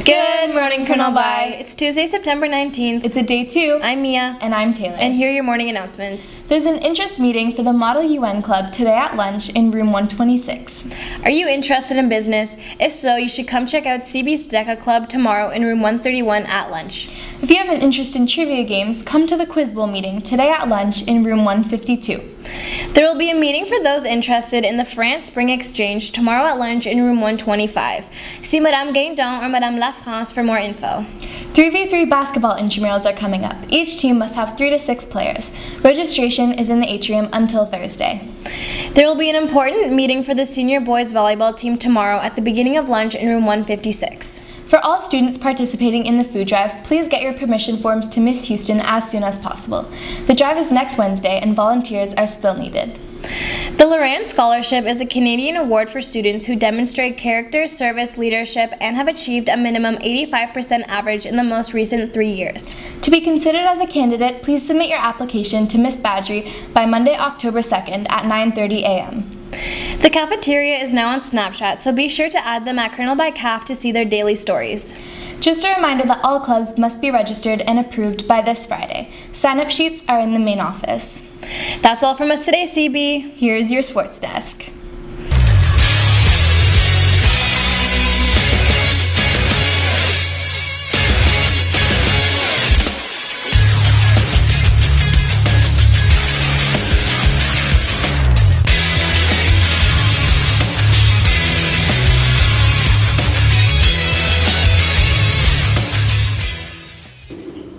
Good morning, Colonel Bye. It's Tuesday, September 19th. It's a day 2. I'm Mia. And I'm Tayler. And here are your morning announcements. There's an interest meeting for the Model UN Club today at lunch in room 126. Are you interested in business? If so, you should come check out CB's DECA Club tomorrow in room 131 at lunch. If you have an interest in trivia games, come to the Quiz Bowl meeting today at lunch in room 152. There will be a meeting for those interested in the France Spring Exchange tomorrow at lunch in room 125. See Madame Guindon or Madame La France for more info. 3v3 basketball intramurals are coming up. Each team must have 3 to 6 players. Registration is in the atrium until Thursday. There will be an important meeting for the senior boys volleyball team tomorrow at the beginning of lunch in room 156. For all students participating in the food drive, please get your permission forms to Miss Houston as soon as possible. The drive is next Wednesday and volunteers are still needed. The Loran Scholarship is a Canadian award for students who demonstrate character, service, leadership, and have achieved a minimum 85% average in the most recent 3 years. To be considered as a candidate, please submit your application to Miss Badgery by Monday, October 2nd at 9:30 a.m. The cafeteria is now on Snapchat, so be sure to add them at Colonel by Caf to see their daily stories. Just a reminder that all clubs must be registered and approved by this Friday. Sign-up sheets are in the main office. That's all from us today, CB. Here's your sports desk.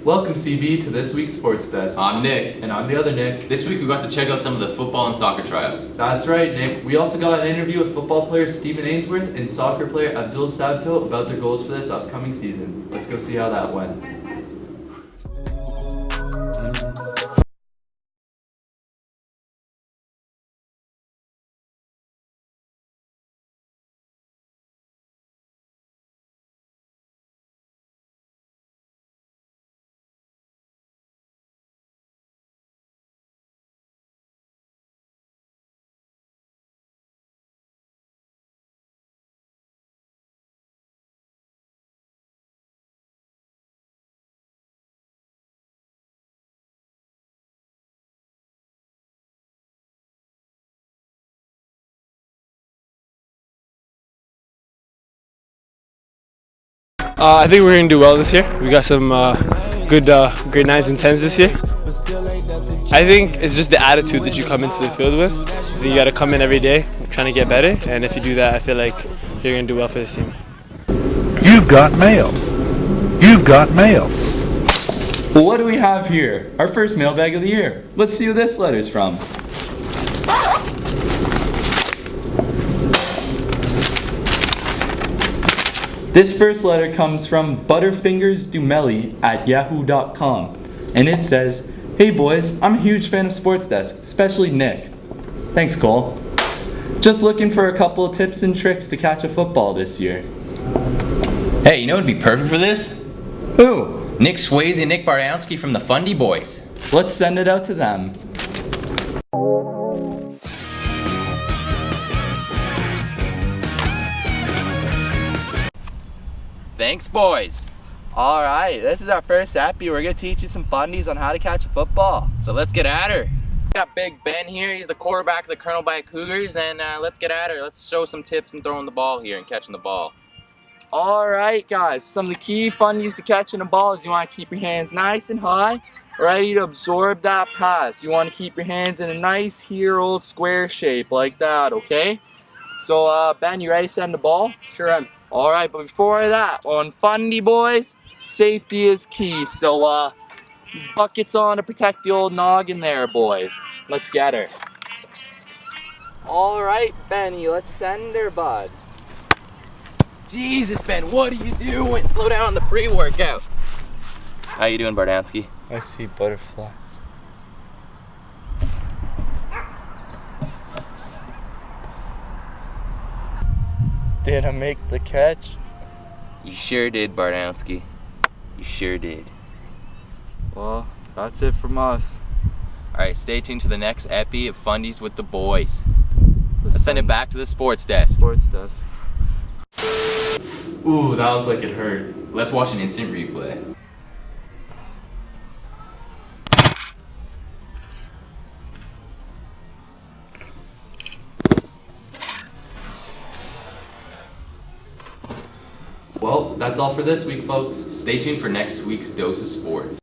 Welcome, CB, to this week's Sports Desk. I'm Nick. And I'm the other Nick. This week we got to check out some of the football and soccer tryouts. That's right, Nick. We also got an interview with football player Stephen Ainsworth and soccer player Abdul Sabto about their goals for this upcoming season. Let's go see how that went. I think we're going to do well this year. We got some good grade 9s and 10s this year. I think it's just the attitude that you come into the field with. So you got to come in every day trying to get better, and if you do that, I feel like you're going to do well for this team. You've got mail. You've got mail. Well, what do we have here? Our first mailbag of the year. Let's see who this letter's from. This first letter comes from butterfingersdumelli@yahoo.com, and it says, "Hey boys, I'm a huge fan of Sports Desk, especially Nick." Thanks, Cole. Just looking for a couple of tips and tricks to catch a football this year. Hey, you know what would be perfect for this? Who? Nick Swayze and Nick Bardanski from the Fundy Boys. Let's send it out to them. Thanks, boys. Alright, this is our first epi. We're going to teach you some fundies on how to catch a football. So let's get at her. Got Big Ben here. He's the quarterback of the Colonel by Cougars, and let's get at her. Let's show some tips in throwing the ball here and catching the ball. Alright guys, some of the key fundies to catching a ball is you want to keep your hands nice and high, ready to absorb that pass. You want to keep your hands in a nice hero square shape like that, okay? So Ben, you ready to send the ball? Sure am. Alright, but before that, on Fundy Boys, safety is key. So buckets on to protect the old noggin there, boys. Let's get her. Alright, Benny, let's send her, bud. Jesus, Ben, what are you doing? Slow down on the pre-workout. How you doing, Bardanski? I see butterflies. Did I make the catch? You sure did, Bardanski. You sure did. Well, that's it from us. Alright, stay tuned to the next epi of Fundies with the Boys. The Let's send it back to the sports desk. Sports desk. Ooh, that looked like it hurt. Let's watch an instant replay. Well, that's all for this week, folks. Stay tuned for next week's dose of sports.